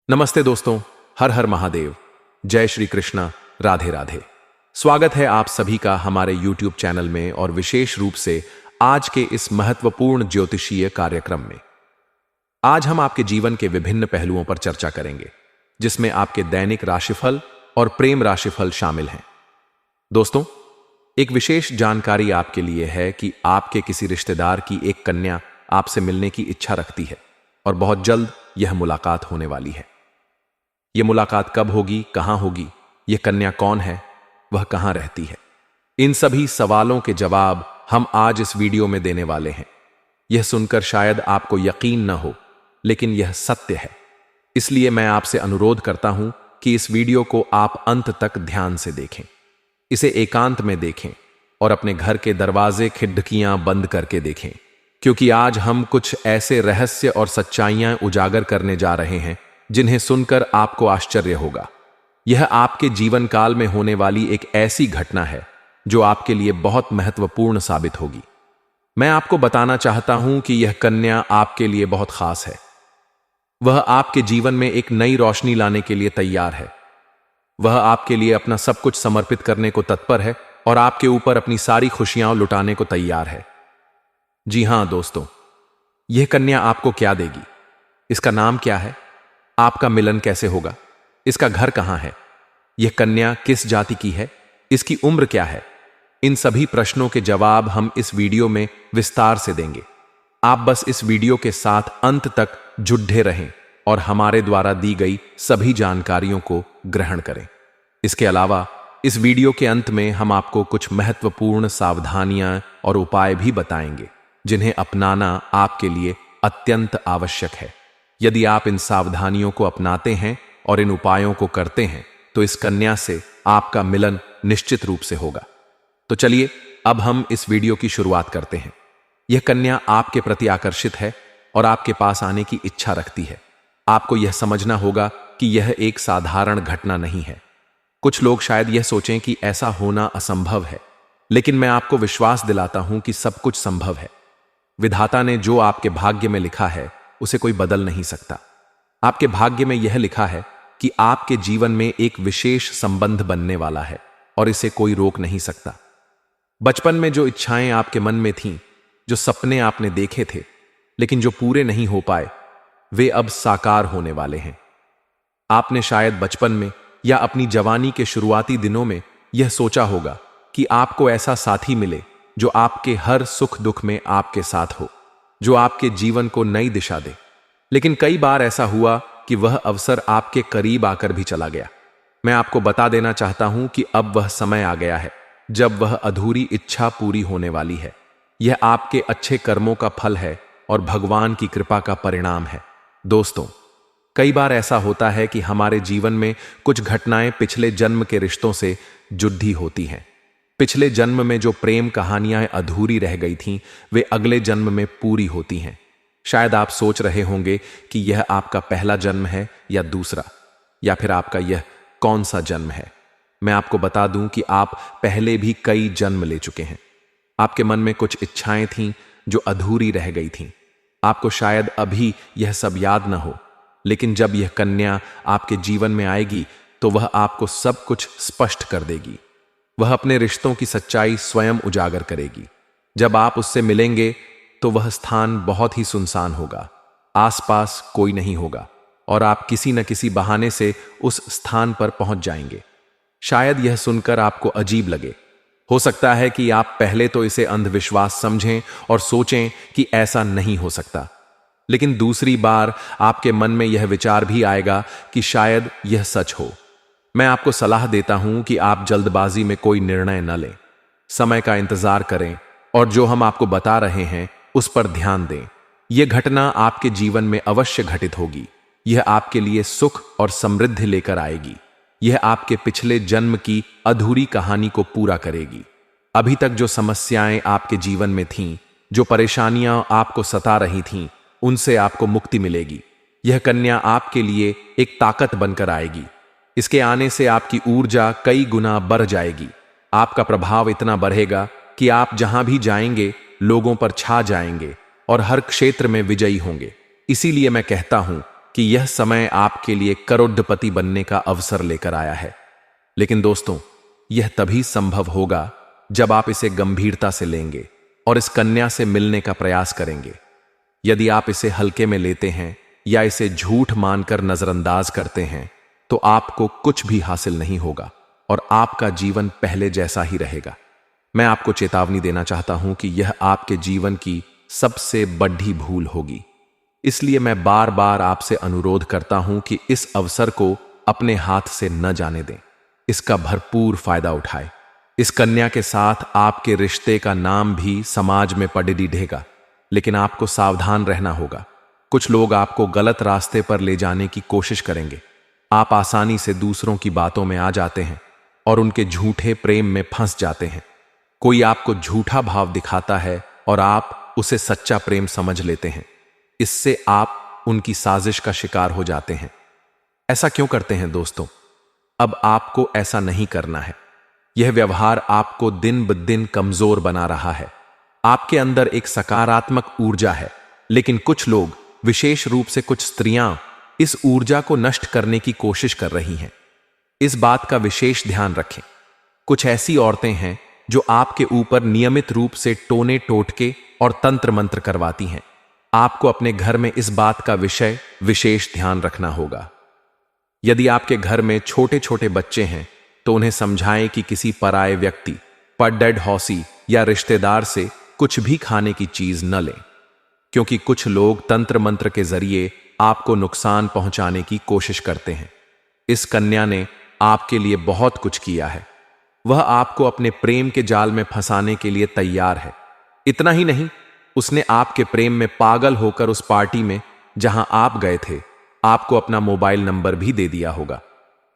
नमस्ते दोस्तों, हर हर महादेव, जय श्री कृष्णा, राधे राधे। स्वागत है आप सभी का हमारे YouTube चैनल में और विशेष रूप से आज के इस महत्वपूर्ण ज्योतिषीय कार्यक्रम में। आज हम आपके जीवन के विभिन्न पहलुओं पर चर्चा करेंगे, जिसमें आपके दैनिक राशिफल और प्रेम राशिफल शामिल हैं। दोस्तों, एक विशेष जानकारी आपके लिए है कि आपके किसी रिश्तेदार की एक कन्या आपसे मिलने की इच्छा रखती है और बहुत जल्द यह मुलाकात होने वाली है। यह मुलाकात कब होगी, कहां होगी, यह कन्या कौन है, वह कहां रहती है, इन सभी सवालों के जवाब हम आज इस वीडियो में देने वाले हैं। यह सुनकर शायद आपको यकीन न हो, लेकिन यह सत्य है। इसलिए मैं आपसे अनुरोध करता हूं कि इस वीडियो को आप अंत तक ध्यान से देखें। इसे एकांत में देखें और अपने घर के दरवाजे खिड़कियां बंद करके देखें, क्योंकि आज हम कुछ ऐसे रहस्य और सच्चाइयां उजागर करने जा रहे हैं जिन्हें सुनकर आपको आश्चर्य होगा। यह आपके जीवन काल में होने वाली एक ऐसी घटना है जो आपके लिए बहुत महत्वपूर्ण साबित होगी। मैं आपको बताना चाहता हूं कि यह कन्या आपके लिए बहुत खास है। वह आपके जीवन में एक नई रोशनी लाने के लिए तैयार है। वह आपके लिए अपना सब कुछ समर्पित करने को तत्पर है और आपके ऊपर अपनी सारी खुशियां लुटाने को तैयार है। जी हां दोस्तों, यह कन्या आपको क्या देगी, इसका नाम क्या है, आपका मिलन कैसे होगा, इसका घर कहां है, यह कन्या किस जाति की है, इसकी उम्र क्या है, इन सभी प्रश्नों के जवाब हम इस वीडियो में विस्तार से देंगे। आप बस इस वीडियो के साथ अंत तक जुड़े रहें और हमारे द्वारा दी गई सभी जानकारियों को ग्रहण करें। इसके अलावा इस वीडियो के अंत में हम आपको कुछ महत्वपूर्ण सावधानियां और उपाय भी बताएंगे जिन्हें अपनाना आपके लिए अत्यंत आवश्यक है। यदि आप इन सावधानियों को अपनाते हैं और इन उपायों को करते हैं तो इस कन्या से आपका मिलन निश्चित रूप से होगा। तो चलिए अब हम इस वीडियो की शुरुआत करते हैं। यह कन्या आपके प्रति आकर्षित है और आपके पास आने की इच्छा रखती है। आपको यह समझना होगा कि यह एक साधारण घटना नहीं है। कुछ लोग शायद यह सोचें कि ऐसा होना असंभव है, लेकिन मैं आपको विश्वास दिलाता हूं कि सब कुछ संभव है। विधाता ने जो आपके भाग्य में लिखा है उसे कोई बदल नहीं सकता। आपके भाग्य में यह लिखा है कि आपके जीवन में एक विशेष संबंध बनने वाला है और इसे कोई रोक नहीं सकता। बचपन में जो इच्छाएं आपके मन में थीं, जो सपने आपने देखे थे लेकिन जो पूरे नहीं हो पाए, वे अब साकार होने वाले हैं। आपने शायद बचपन में या अपनी जवानी के शुरुआती दिनों में यह सोचा होगा कि आपको ऐसा साथी मिले जो आपके हर सुख दुख में आपके साथ हो, जो आपके जीवन को नई दिशा दे। लेकिन कई बार ऐसा हुआ कि वह अवसर आपके करीब आकर भी चला गया। मैं आपको बता देना चाहता हूं कि अब वह समय आ गया है जब वह अधूरी इच्छा पूरी होने वाली है। यह आपके अच्छे कर्मों का फल है और भगवान की कृपा का परिणाम है। दोस्तों, कई बार ऐसा होता है कि हमारे जीवन में कुछ घटनाएं पिछले जन्म के रिश्तों से जुड़ी होती हैं। पिछले जन्म में जो प्रेम कहानियां अधूरी रह गई थीं, वे अगले जन्म में पूरी होती हैं। शायद आप सोच रहे होंगे कि यह आपका पहला जन्म है या दूसरा, या फिर आपका यह कौन सा जन्म है। मैं आपको बता दूं कि आप पहले भी कई जन्म ले चुके हैं। आपके मन में कुछ इच्छाएं थीं जो अधूरी रह गई थीं। आपको शायद अभी यह सब याद न हो, लेकिन जब यह कन्या आपके जीवन में आएगी तो वह आपको सब कुछ स्पष्ट कर देगी। वह अपने रिश्तों की सच्चाई स्वयं उजागर करेगी। जब आप उससे मिलेंगे तो वह स्थान बहुत ही सुनसान होगा, आसपास कोई नहीं होगा और आप किसी न किसी बहाने से उस स्थान पर पहुंच जाएंगे। शायद यह सुनकर आपको अजीब लगे। हो सकता है कि आप पहले तो इसे अंधविश्वास समझें और सोचें कि ऐसा नहीं हो सकता, लेकिन दूसरी बार आपके मन में यह विचार भी आएगा कि शायद यह सच हो। मैं आपको सलाह देता हूं कि आप जल्दबाजी में कोई निर्णय न लें। समय का इंतजार करें और जो हम आपको बता रहे हैं उस पर ध्यान दें। यह घटना आपके जीवन में अवश्य घटित होगी। यह आपके लिए सुख और समृद्धि लेकर आएगी। यह आपके पिछले जन्म की अधूरी कहानी को पूरा करेगी। अभी तक जो समस्याएं आपके जीवन में थीं, जो परेशानियां आपको सता रही थीं, उनसे आपको मुक्ति मिलेगी। यह कन्या आपके लिए एक ताकत बनकर आएगी। इसके आने से आपकी ऊर्जा कई गुना बढ़ जाएगी। आपका प्रभाव इतना बढ़ेगा कि आप जहां भी जाएंगे लोगों पर छा जाएंगे और हर क्षेत्र में विजयी होंगे। इसीलिए मैं कहता हूं कि यह समय आपके लिए करोड़पति बनने का अवसर लेकर आया है। लेकिन दोस्तों, यह तभी संभव होगा जब आप इसे गंभीरता से लेंगे और इस कन्या से मिलने का प्रयास करेंगे। यदि आप इसे हल्के में लेते हैं या इसे झूठ मानकर नजरअंदाज करते हैं, तो आपको कुछ भी हासिल नहीं होगा और आपका जीवन पहले जैसा ही रहेगा। मैं आपको चेतावनी देना चाहता हूं कि यह आपके जीवन की सबसे बड़ी भूल होगी। इसलिए मैं बार बार आपसे अनुरोध करता हूं कि इस अवसर को अपने हाथ से न जाने दें, इसका भरपूर फायदा उठाएं। इस कन्या के साथ आपके रिश्ते का नाम भी समाज में पगड़ी ढेगा, लेकिन आपको सावधान रहना होगा। कुछ लोग आपको गलत रास्ते पर ले जाने की कोशिश करेंगे। आप आसानी से दूसरों की बातों में आ जाते हैं और उनके झूठे प्रेम में फंस जाते हैं। कोई आपको झूठा भाव दिखाता है और आप उसे सच्चा प्रेम समझ लेते हैं। इससे आप उनकी साजिश का शिकार हो जाते हैं। ऐसा क्यों करते हैं दोस्तों? अब आपको ऐसा नहीं करना है। यह व्यवहार आपको दिन ब दिन कमजोर बना रहा है। आपके अंदर एक सकारात्मक ऊर्जा है, लेकिन कुछ लोग, विशेष रूप से कुछ स्त्रियां, इस ऊर्जा को नष्ट करने की कोशिश कर रही हैं। इस बात का विशेष ध्यान रखें। कुछ ऐसी औरतें हैं जो आपके ऊपर नियमित रूप से टोने टोटके और तंत्र मंत्र करवाती हैं। आपको अपने घर में इस बात का विशेष ध्यान रखना होगा। यदि आपके घर में छोटे छोटे बच्चे हैं तो उन्हें समझाएं कि किसी पराये व्यक्ति, डेड हौसी या रिश्तेदार से कुछ भी खाने की चीज न लें, क्योंकि कुछ लोग तंत्र मंत्र के जरिए आपको नुकसान पहुंचाने की कोशिश करते हैं। इस कन्या ने आपके लिए बहुत कुछ किया है। वह आपको अपने प्रेम के जाल में फंसाने के लिए तैयार है। इतना ही नहीं, उसने आपके प्रेम में पागल होकर उस पार्टी में जहां आप गए थे, आपको अपना मोबाइल नंबर भी दे दिया होगा।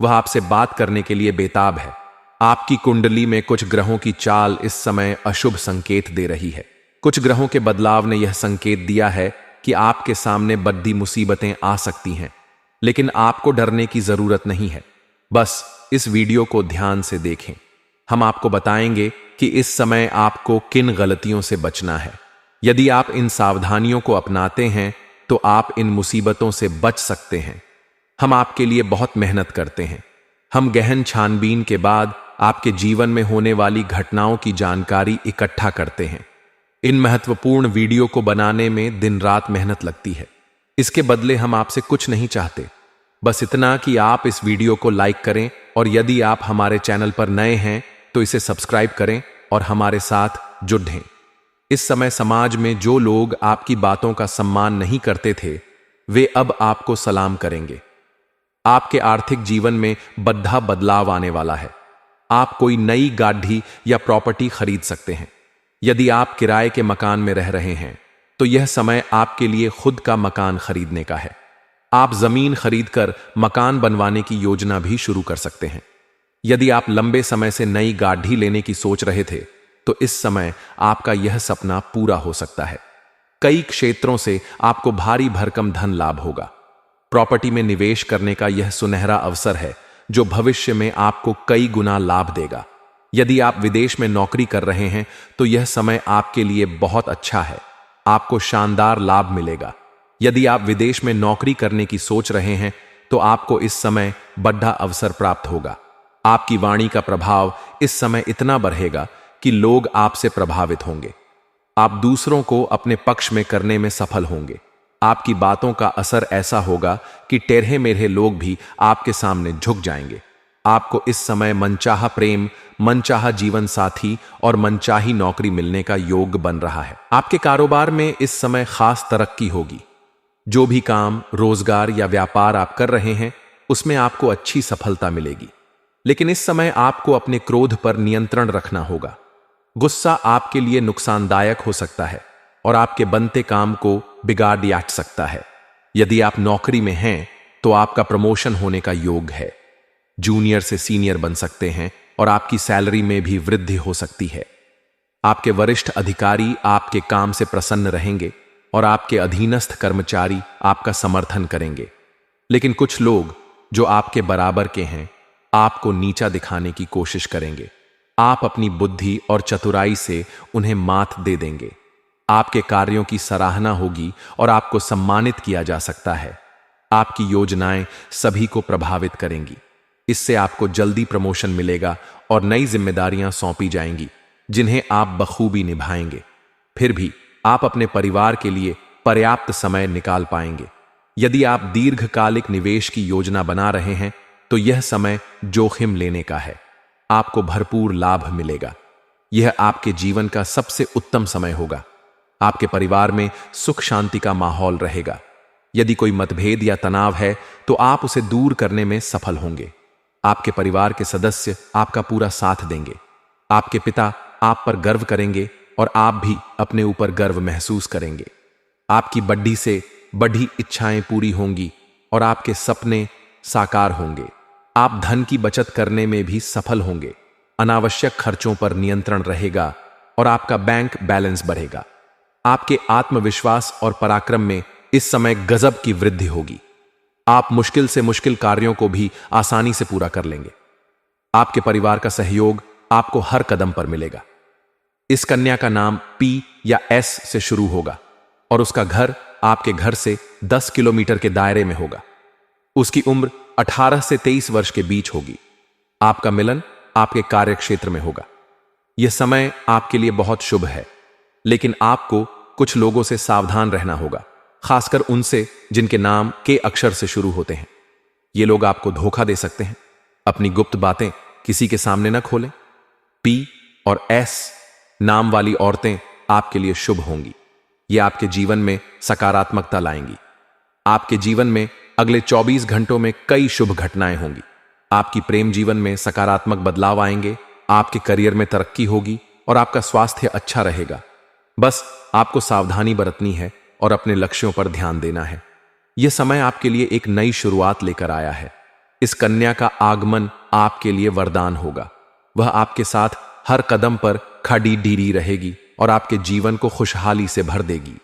वह आपसे बात करने के लिए बेताब है। आपकी कुंडली में कुछ ग्रहों की चाल इस समय अशुभ संकेत दे रही है। कुछ ग्रहों के बदलाव ने यह संकेत दिया है कि आपके सामने बड़ी मुसीबतें आ सकती हैं, लेकिन आपको डरने की जरूरत नहीं है। बस इस वीडियो को ध्यान से देखें। हम आपको बताएंगे कि इस समय आपको किन गलतियों से बचना है। यदि आप इन सावधानियों को अपनाते हैं तो आप इन मुसीबतों से बच सकते हैं। हम आपके लिए बहुत मेहनत करते हैं। हम गहन छानबीन के बाद आपके जीवन में होने वाली घटनाओं की जानकारी इकट्ठा करते हैं। इन महत्वपूर्ण वीडियो को बनाने में दिन रात मेहनत लगती है। इसके बदले हम आपसे कुछ नहीं चाहते, बस इतना कि आप इस वीडियो को लाइक करें और यदि आप हमारे चैनल पर नए हैं तो इसे सब्सक्राइब करें और हमारे साथ जुड़ें। इस समय समाज में जो लोग आपकी बातों का सम्मान नहीं करते थे, वे अब आपको सलाम करेंगे। आपके आर्थिक जीवन में बड़ा बदलाव आने वाला है। आप कोई नई गाड़ी या प्रॉपर्टी खरीद सकते हैं। यदि आप किराए के मकान में रह रहे हैं तो यह समय आपके लिए खुद का मकान खरीदने का है। आप जमीन खरीदकर मकान बनवाने की योजना भी शुरू कर सकते हैं। यदि आप लंबे समय से नई गाड़ी लेने की सोच रहे थे तो इस समय आपका यह सपना पूरा हो सकता है। कई क्षेत्रों से आपको भारी भरकम धन लाभ होगा। प्रॉपर्टी में निवेश करने का यह सुनहरा अवसर है जो भविष्य में आपको कई गुना लाभ देगा। यदि आप विदेश में नौकरी कर रहे हैं तो यह समय आपके लिए बहुत अच्छा है। आपको शानदार लाभ मिलेगा। यदि आप विदेश में नौकरी करने की सोच रहे हैं तो आपको इस समय बड़ा अवसर प्राप्त होगा। आपकी वाणी का प्रभाव इस समय इतना बढ़ेगा कि लोग आपसे प्रभावित होंगे। आप दूसरों को अपने पक्ष में करने में सफल होंगे। आपकी बातों का असर ऐसा होगा कि टेढ़े मेढ़े लोग भी आपके सामने झुक जाएंगे। आपको इस समय मनचाहा प्रेम, मनचाहा जीवन साथी और मनचाही नौकरी मिलने का योग बन रहा है। आपके कारोबार में इस समय खास तरक्की होगी। जो भी काम, रोजगार या व्यापार आप कर रहे हैं उसमें आपको अच्छी सफलता मिलेगी। लेकिन इस समय आपको अपने क्रोध पर नियंत्रण रखना होगा। गुस्सा आपके लिए नुकसानदायक हो सकता है और आपके बनते काम को बिगाड़ सकता है। यदि आप नौकरी में हैं तो आपका प्रमोशन होने का योग है। जूनियर से सीनियर बन सकते हैं और आपकी सैलरी में भी वृद्धि हो सकती है। आपके वरिष्ठ अधिकारी आपके काम से प्रसन्न रहेंगे और आपके अधीनस्थ कर्मचारी आपका समर्थन करेंगे। लेकिन कुछ लोग जो आपके बराबर के हैं आपको नीचा दिखाने की कोशिश करेंगे। आप अपनी बुद्धि और चतुराई से उन्हें मात दे देंगे। आपके कार्यों की सराहना होगी और आपको सम्मानित किया जा सकता है। आपकी योजनाएं सभी को प्रभावित करेंगी। इससे आपको जल्दी प्रमोशन मिलेगा और नई जिम्मेदारियां सौंपी जाएंगी, जिन्हें आप बखूबी निभाएंगे। फिर भी आप अपने परिवार के लिए पर्याप्त समय निकाल पाएंगे। यदि आप दीर्घकालिक निवेश की योजना बना रहे हैं तो यह समय जोखिम लेने का है। आपको भरपूर लाभ मिलेगा। यह आपके जीवन का सबसे उत्तम समय होगा। आपके परिवार में सुख शांति का माहौल रहेगा। यदि कोई मतभेद या तनाव है तो आप उसे दूर करने में सफल होंगे। आपके परिवार के सदस्य आपका पूरा साथ देंगे। आपके पिता आप पर गर्व करेंगे और आप भी अपने ऊपर गर्व महसूस करेंगे। आपकी बड़ी से बड़ी इच्छाएं पूरी होंगी और आपके सपने साकार होंगे। आप धन की बचत करने में भी सफल होंगे। अनावश्यक खर्चों पर नियंत्रण रहेगा और आपका बैंक बैलेंस बढ़ेगा। आपके आत्मविश्वास और पराक्रम में इस समय गजब की वृद्धि होगी। आप मुश्किल से मुश्किल कार्यों को भी आसानी से पूरा कर लेंगे। आपके परिवार का सहयोग आपको हर कदम पर मिलेगा। इस कन्या का नाम P या S से शुरू होगा और उसका घर आपके घर से 10 किलोमीटर के दायरे में होगा। उसकी उम्र 18 से 23 वर्ष के बीच होगी। आपका मिलन आपके कार्यक्षेत्र में होगा। यह समय आपके लिए बहुत शुभ है, लेकिन आपको कुछ लोगों से सावधान रहना होगा, खासकर उनसे जिनके नाम के अक्षर से शुरू होते हैं। ये लोग आपको धोखा दे सकते हैं। अपनी गुप्त बातें किसी के सामने न खोलें। P और S नाम वाली औरतें आपके लिए शुभ होंगी। ये आपके जीवन में सकारात्मकता लाएंगी। आपके जीवन में अगले 24 घंटों में कई शुभ घटनाएं होंगी। आपकी प्रेम जीवन में सकारात्मक बदलाव आएंगे। आपके करियर में तरक्की होगी और आपका स्वास्थ्य अच्छा रहेगा। बस आपको सावधानी बरतनी है और अपने लक्ष्यों पर ध्यान देना है। यह समय आपके लिए एक नई शुरुआत लेकर आया है। इस कन्या का आगमन आपके लिए वरदान होगा। वह आपके साथ हर कदम पर खड़ी डीरी रहेगी और आपके जीवन को खुशहाली से भर देगी।